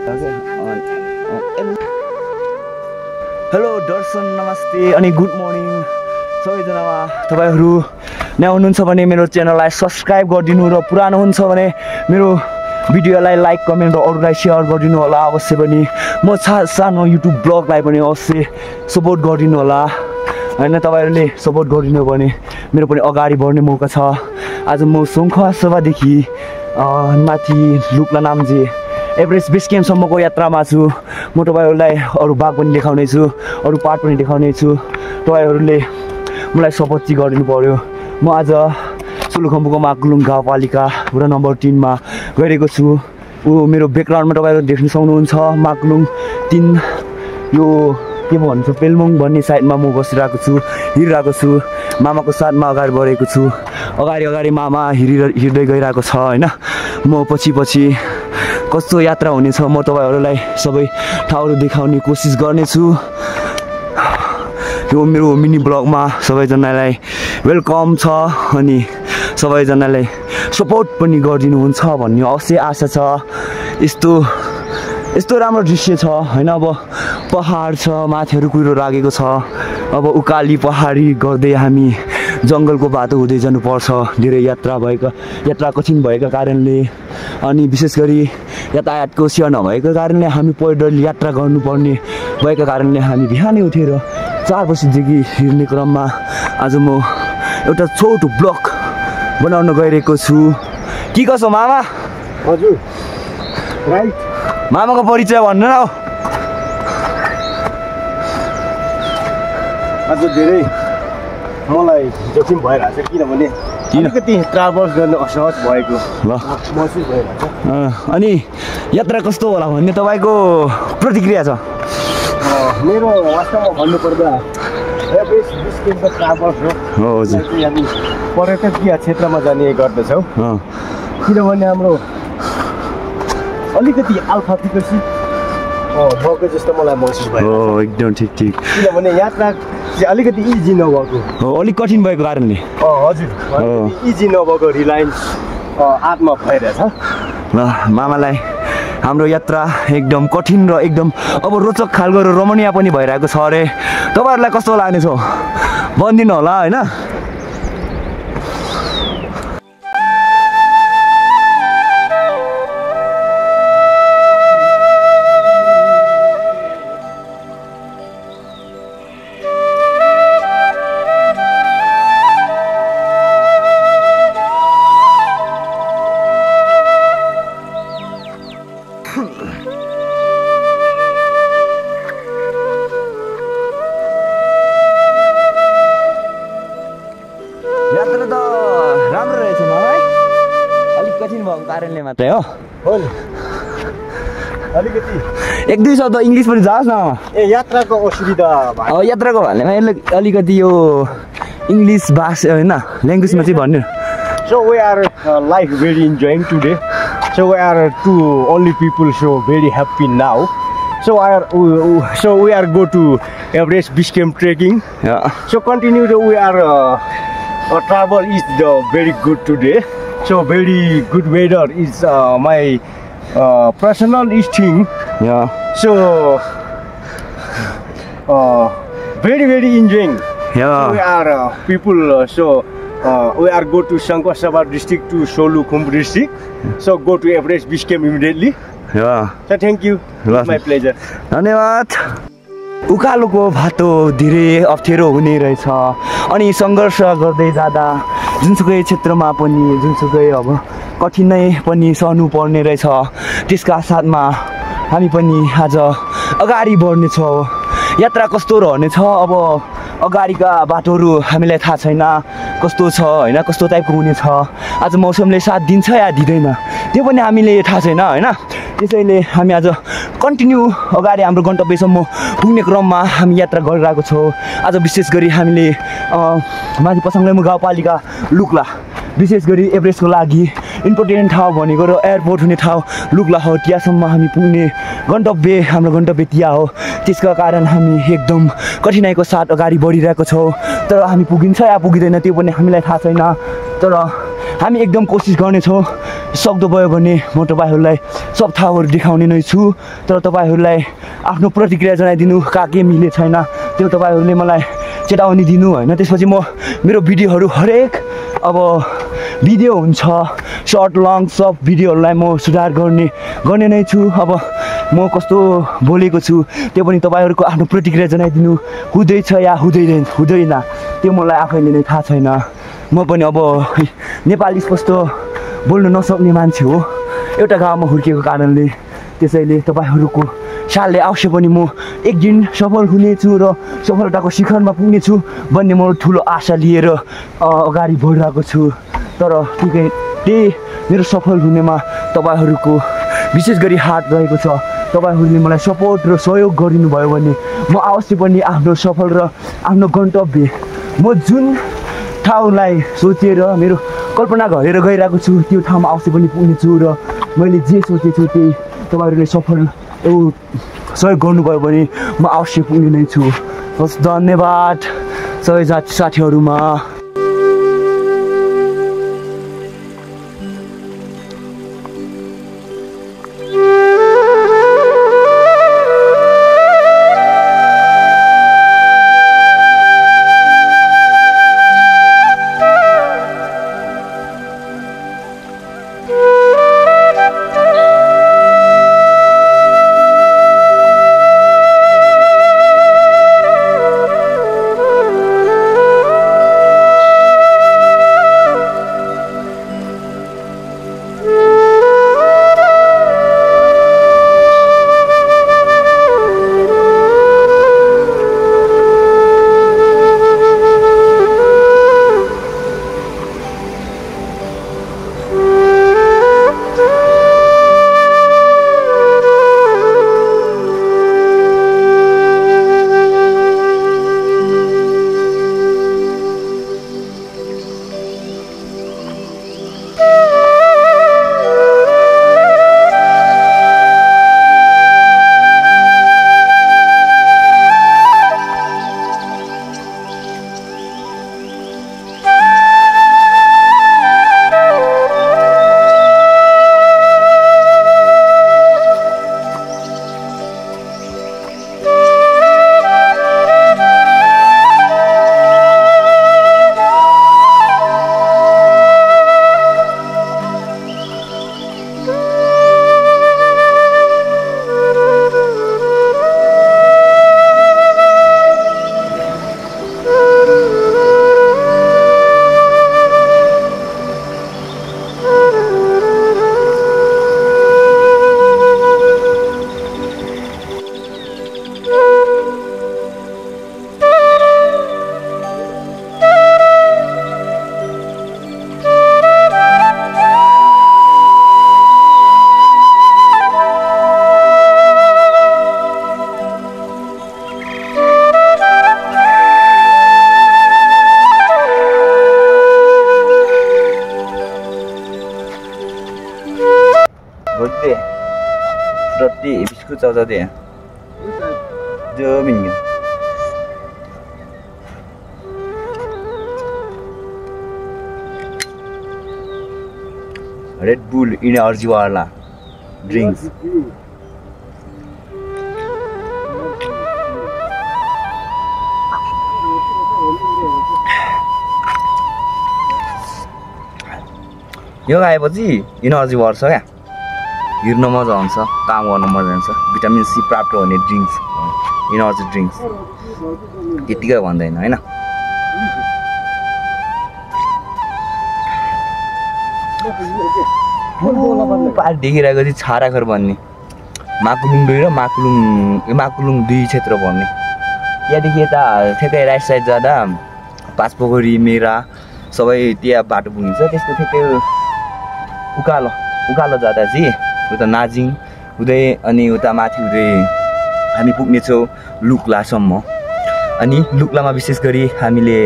Hello दर्शन नमस्ते अनि good morning सबैजनामा तपाईहरु नयाँ हुनुहुन्छ भने मेरो च्यानललाई सब्स्क्राइब गरिदिनु र पुरानो हुन्छ भने मेरो भिडियोलाई लाइक कमेन्ट र अरूलाई शेयर गरिदिनु होला अवश्य पनि म सानो युट्युब ब्लगलाई पनि अवश्य सपोर्ट गरिदिनु होला हैन तपाईहरुले सपोर्ट गरिदिनु भने मेरो पनि अगाडि बढ्ने मौका छ आज म सङ्खुवासभादेखि माथि लुक्ला नाम्जे एभरेस्ट बेस क्याम्पसम्मको यात्रामा छु म तपाईहरुलाई अरु भाग पनि देखाउने छु अरु पार्ट पनि देखाउने छु तपाईहरुले मलाई सपोर्ट चाहिँ गरिदिनु पर्यो म आज सोलुखम्बुको माकुलुङ गाउँपालिका वडा नम्बर 3 मा गइरहेको छु मेरो ब्याकग्राउन्डमा तपाईहरु देख्न सक्नुहुन्छ माकुलुङ 3 यो के भन्छ पेल्मोङ भन्ने साइडमा म बसिरहेको छु हिँडिरहेको छु मामाको साथमा अगाडि बढेको छु अगाडि मामा हिँड्दै गइरहेको छ हैन म पछि कस्तो यात्रा हुनेछ म तपाईहरुलाई सबै ठाउँहरु देखाउने कोसिस गर्नेछु यो मेरो मिनी ब्लगमा सबैजनालाई वेलकम छ अनि सबैजनाले सपोर्ट पनि गरिदिनुहुन्छ भन्ने अवश्य आशा छ यस्तो राम्रो दृश्य छ हैन अब पहाड छ माथिहरु कुहिरो लागेको छ अब उकाली पहाडी गर्दै हामी जंगलको बाटो हुँदै जानुपर्छ धेरै यात्रा कठिन भएका कारणले अनि विशेष गरी यातायातको सेवा नभएको कारणले हामी पैदल यात्रा गर्नुपर्ने भएका कारणले हामी बिहानै उठेर 4 बजेदेखि हिँड्ने क्रममा आज म एउटा छोटो ब्लग बनाउन गइरहेको छु के कसो मामा हजुर राइट मामाको परिचय भन्नु न आज धेरै मलाई जोखिम भइरहेछ किनभने अलिकति ट्राभल्स गर्न असहज भएको ल महसुस भइरहेछ अनि यात्रा कस्तो होला भन्ने तपाईको प्रतिक्रिया छ मेरो वास्तवमा भन्नुपर्दा एभरेस्ट बेस क्याम्पको ट्राभल्स हो हजुर हामी पर्यटकीय क्षेत्रमा जाने गर्दछौँ किनभने हाम्रो अलिकति अल्फा विकसित भएको जस्तो मलाई महसुस भयो एकदम ठिक किनभने यात्रा अलिकति इजी नभएको अलिक कठिन भएको कारणले हजुर इजी नभएको रिलायन्स आत्मा भइरहेछ ल मामालाई हाम्रो यात्रा एकदम कठिन र एकदम अब रोचक खालको र रमणीय पनि भइरहेको छ अरे तपाईहरुलाई कस्तो लाग्नेछ भनिदिनु होला हैन यात्रा त राम्रो रहेछ मलाई अलिक कठिन भएको कारणले मात्रै हो नि अलिकति 1-2 शब्द इंग्लिश पनि जाओस् न यात्राको असुविधा यात्राको भन्नेमा अलिकति यो इंग्लिश भाषा हैन ल्याङ्ग्वेजमा चाहिँ भन्नु So we are like very enjoying today. So we are two only people, so very happy now. So we are go to Everest Base Camp trekking. Yeah. So continue. We are travel is very good today. So very good weather is my personal thing. Yeah. So very enjoying. Yeah. So we are people. We are go to Sangkosaba district to Solukhumbu district. So go to Everest Base Camp immediately. Yeah. So thank you. It's my pleasure. धन्यवाद उकालोको बाटो धेरै अप्ठ्यारो हुने रहेछ अनि संघर्ष गर्दै जाँदा जुनसुकै क्षेत्रमा पनि जुनसुकै अब कठिनाइ पनि सहनु पर्ने रहेछ त्यसका साथमा हामी पनि आज अगाडि बढ्ने छौं यात्रा कस्तो रहनेछ अब अगाडिका बाटोहरु हामीलाई थाहा छैन कस्तो छ हैन कस्तो टाइपको हुनेछ आज मौसमले साथ दिन्छ या दिदैन त्यो पनि हामीले थाहा छैन हैन त्यसैले हामी आज कन्टिन्यू अगाडि हाम्रो गन्तव्यसम्म पुग्ने क्रममा हामी यात्रा गरिरहेको छौं आज विशेष गरी हामीले माथि पछाङलेमु गाउँपालिका लुक्ला विशेष गरी एभरेस्टको लागि इम्पोर्टेन्ट ठाउँ भनेको र एयरपोर्ट हुने ठाउँ लुक्ला हो त्यहाँसम्म हामी पुग्ने हाम्रो गन्तव्य त्यहाँ हो त्यसका कारण हामी एकदम कठिनाइको साथ अगाडि बढिरहेको छौं तर हामी पुगिन्छ या पुगिदैन त्यो पनि हामीलाई थाहा छैन तर हामी एकदम कोसिस गर्नेछौँ सक्दो भयो भने म तपाईँहरूलाई सब ठाउँहरू देखाउने नै छु तर तपाईँहरूलाई आफ्नो प्रतिक्रिया जनाइदिनु कहाँ के मिले छैन त्यो तपाईँहरूले मलाई चेतावनी दिनु होइन त्यसपछि म मेरो भिडियोहरू हरेक अब भिडियो हुन्छ सर्ट लङ सब भिडियोहरूलाई म सुधार गर्ने नै छु अब म कस्तो बोलेको छु त्यो पनि तपाईँहरूको आफ्नो प्रतिक्रिया जनाइदिनु हुँदैछ या हुँदैन त्यो मलाई आफैले नै थाहा छैन म पनि अब नेपाली स्पष्ट बोल्न नसक्ने मान्छे हो एउटा गाउँमा हुर्केको कारणले त्यसैले तपाईँहरूको सालले अवश्य पनि म एक दिन सफल हुनेछु र सफलताको शिखरमा पुग्नेछु भन्ने म ठुलो आशा लिएर अगाडि बढिरहेको छु तर त्यही मेरो सफल हुनेमा तपाईँहरूको विशेष गरी हात रहेको छ तपाईँहरूले मलाई सपोर्ट र सहयोग गरिदिनुभयो भने म अवश्य पनि आफ्नो सफल र आफ्नो गन्तव्य म जुन ठाउँलाई सोचेर मेरो कल्पना गरेर गइरहेको छु त्यो ठाउँमा अवश्य पनि पुग्नेछु र मैले जे सोचेछु त्यही तपाईँहरूले सफल सहयोग गर्नुभयो भने म अवश्य पुग्ने नै छु हस् धन्यवाद सबै साथीहरूमा Roti biskut saja deh. Jamin gitu. Red Bull energy wala drinks. यो आएपछि एनर्जी बढ्छ क्या हिँड्न मजा आउँछ काम गर्न मजा आउँछ भिटामिन सी प्राप्त हुने ड्रिङ्क्स एनर्जी ड्रिङ्क्स त्यतिकै भन्दैन हैन पार देखिरहेको चाहिँ छाराखर भन्ने माकुलुङ 2 र माकुलुङ 2 क्षेत्र भन्ने यहाँदेखि यता ठेकै राइट साइड जाँदा पाँचपोखरी मेरा सबै त्यहाँ बाटो पुगिन्छ त्यसको ठेकै उकालो जाँदा चाहिँ उता नाजिङ हुँदै अनि उता माथि हुँदै हामी पुग्नेछौँ लुक्लासम्म अनि लुक्लामा विशेष गरी हामीले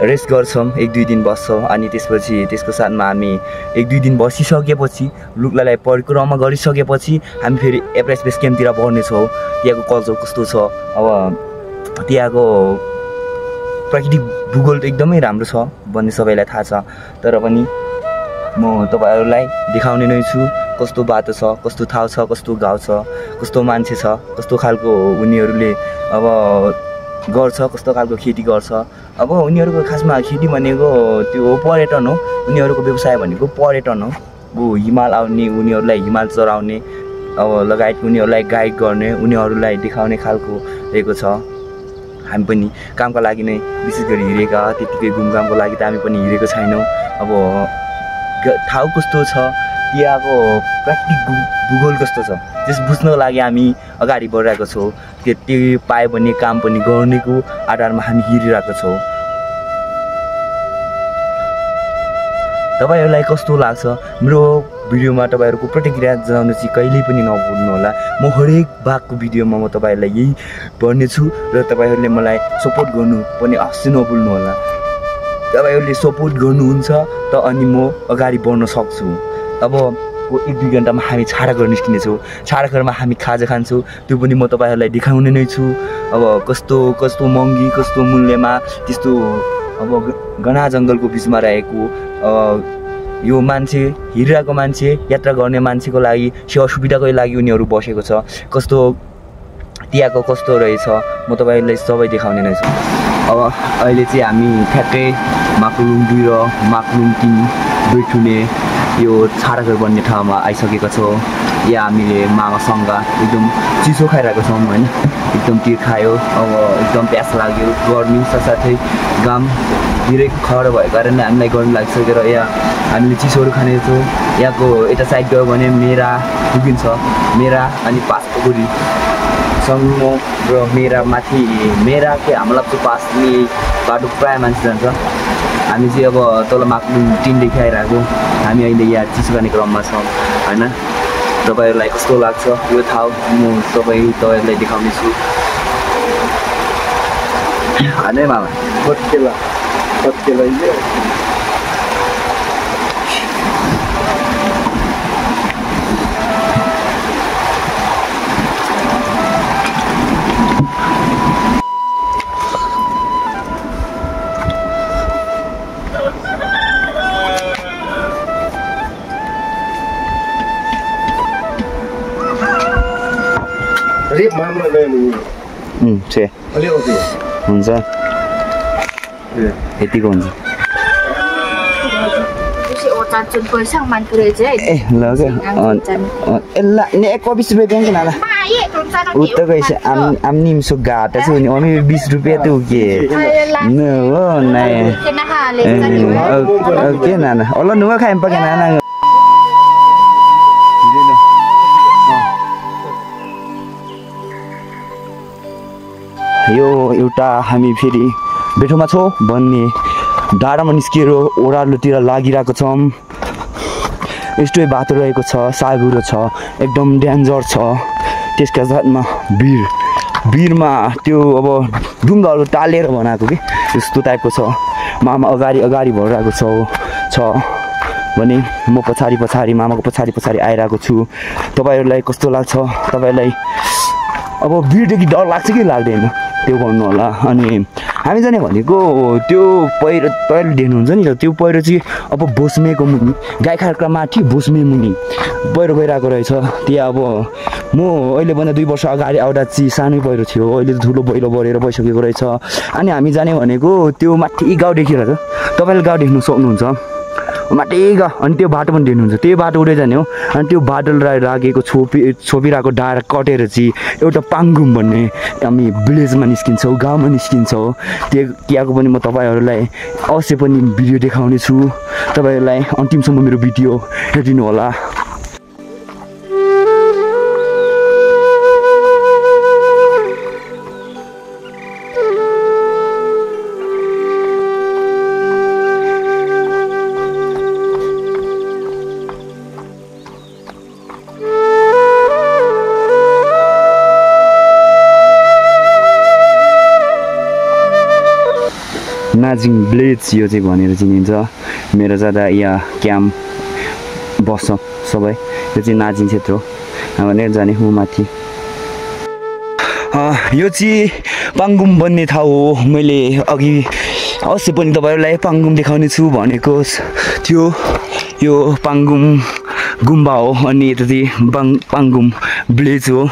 रेस्ट गर्छौँ 1-2 दिन बस्छौँ अनि त्यसपछि त्यसको साथमा हामी 1-2 दिन बसिसकेपछि लुक्लालाई परिक्रमा गरिसकेपछि हामी फेरि एभरेस्ट बेस क्याम्पतिर बढ्नेछौँ त्यहाँको कल्चर कस्तो छ अब त्यहाँको प्राकृतिक भूगोल त एकदमै राम्रो छ भन्ने सबैलाई थाहा छ तर पनि म तपाईहरुलाई देखाउने नै छु कस्तो बाटो छ कस्तो ठाउँ छ कस्तो गाउँ छ कस्तो मान्छे छ कस्तो खालको उनीहरुले अब गर्छ कस्तो खालको खेती गर्छ अब उनीहरुको खासमा खेती भनेको त्यो पर्यटन हो उनीहरुको व्यवसाय भनेको पर्यटन हो हिमाल आउने उनीहरुलाई हिमाल चराउने अब लगायत उनीहरुलाई गाइड गर्ने उनीहरुलाई देखाउने खालको रहेको छ हामी पनि कामको लागि नै विशेष गरी हिरेका त्यतिकै घुमघामको लागि त हामी पनि हिरेको छैनौं अब ठाउँ कस्तो छ त्यहाँको प्राकृतिक भूगोल कस्तो छ त्यस बुझ्नको लागि हामी अगाडि बढिरहेको छौं त्यो पाए भने काम पनि गर्नेको आधारमा हामी हिरिरहेको छौं तपाईहरुलाई कस्तो लाग्छ मेरो भिडियोमा तपाईहरुको प्रतिक्रिया जनाउन चाहिँ कहिल्यै पनि नभुल्नु होला म हरेक भागको भिडियोमा म तपाईहरुलाई यही भन्ने छु र तपाईहरुले मलाई सपोर्ट गर्नु पनि अवश्य नभुल्नु होला तपाईहरुले सपोर्ट गर्नुहुन्छ त अनि म अगाडि बढ्न सक्छु अब 1-2 घण्टामा हामी छाडाघर निस्किने छौं छाडाघरमा हामी खाजा खान्छौं त्यो पनि म तपाईहरुलाई देखाउने नै छु अब कस्तो कस्तो महँगी कस्तो मूल्यमा त्यस्तो अब घना जंगलको बीचमा रहेको यो मान्छे हिरिरहेको मान्छे यात्रा गर्ने मान्छेको लागि सेवा सुविधाको लागि उनीहरु बसेको छ कस्तो त्यहाँको कस्तो रहेछ म तपाईहरुलाई सबै देखाउने नै छु अब अहिले चाहिँ हामी ठ्याक्कै माकुलुङ 2 र माकुलुङ 3 बैठुने यो छाडाघर बन्ने ठाउँमा आइसकेका छौं यहाँ हामीले मामासँग एकदम चिसो खाइरहेको छौं हैन एकदम तिर खायो अब एकदम प्यास लाग्यो गर्मी साथसाथै घाम धेरै खर भएको कारणले हामीलाई गर्मी लागिसकेर यहाँ हामीले चिसोहरु खाने छौं यहाँको यता साइड गयो भने मेरा पुगिन्छ मेरा अनि पासपोखरी सम्मो र मेरा माथि मेरा के हामीलाई पास नि बाटो प्राय मान्छे जान्छ हामी चाहिँ अब तल माकुलुङ 3 देखि आइरहेको हामी अहिले यहाँ चिसो खाने क्रममा छौं हैन तपाईहरुलाई कस्तो लाग्छ यो ठाउँ म तपाईहरुलाई देखाउने छु हैन मामा कतिला यो Rip mama dan छे अलि ओके हुन्छ यतिको हुन्छ ए ल के एल्ला ने 21 रुपैयाँ ब्याङ्क नाला उत्तर कैसे आम निम सो गाटा छु नि अनि 20 रुपैयाँ त के न हो नाय ओके नाना ओला नुवा खाइम पके नाना यो एउटा हामी फेरि बेठोमा छौं भन्ने डाँडामा निस्केर ओह्रालोतिर लागिरहेको छौं यस्तै बाटो रहेको छ सागुरो छ एकदम डेन्जर छ त्यसका साथमा भिरमा त्यो अब ढुङ्गाहरु टालेर बनाएको के यस्तो टाइपको छ मामा अगाडि बढिरहेको छ भने म पछाडी मामाको पछाडी आइरहेको छु तपाईहरुलाई कस्तो लाग्छ तपाईहरुलाई अब भिरदेखि डर लाग्छ कि लाग्दैन त्यो भन्नु होला अनि हामी जाने भनेको त्यो पहिरो देख्नुहुन्छ नि त्यो पहिरो चाहिँ अब बोस्मेको मुनि गाईखारका माथि बोस्मे मुनि पहिरो गइरहेको रहेछ त्यहाँ अब म अहिले भन्दा 2 वर्ष अगाडि आउँदा चाहिँ सानै पहिरो थियो अहिले ठुलो पहिरो बढेर भइसकेको रहेछ अनि हामी जाने भनेको त्यो माथि गाउँ देखिरहेछ तपाईले गाउँ देख्न सक्नुहुन्छ माथि गाउँ अनि त्यो बाटो पनि देख्नुहुन्छ त्यो बाटो उडै जाने हो अनि त्यो बाटोलाई लागेको छोपिरहेको डाँडा कटेर चाहिँ एउटा पाङगुम भन्ने हामी भिलेजमा निस्किन्छौँ गाउँमा निस्किन्छौँ त्यहाँको पनि म तपाईहरुलाई अवश्य पनि भिडियो देखाउने छु तपाईहरुलाई अन्तिमसम्म मेरो भिडियो हेरिदिनु होला नाजिङ भिलेज यो चाहिँ भनेर चिनिन्छ मेरो जाँदा यहाँ क्याम्प बस्छ सबै यो चाहिँ नाजिङ क्षेत्र हो भनेर जाने हो माथि यो चाहिँ पाङ्गुम बन्ने ठाउँ हो। मैले अघि अवश्य पनि तपाईँहरूलाई पाङ्गुम देखाउने छु भनेको थियो। यो पाङ्गुम गुम्बा हो अनि यता चाहिँ पाङ्गुम भिलेज हो।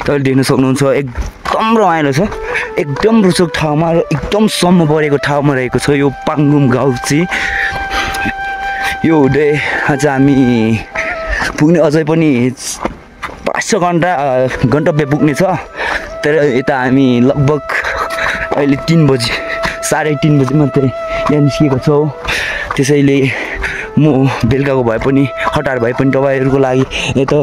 तपाईँले देख्न सक्नुहुन्छ एकदम रमाइलो छ, एकदम रोचक ठाउँमा र एकदम सम्म परेको ठाउँमा रहेको छ यो पाङ्गुम गाउँ चाहिँ। यो हुँदै आज हामी पुग्ने अझै पनि 5-6 घन्टा गन्तव्य पुग्ने छ। तर यता हामी लगभग अहिले 3 बजी 3:30 बजी मात्रै यहाँ निस्केको छौँ। त्यसैले म बेलुकाको भए पनि हतार भए पनि तपाईँहरूको लागि यता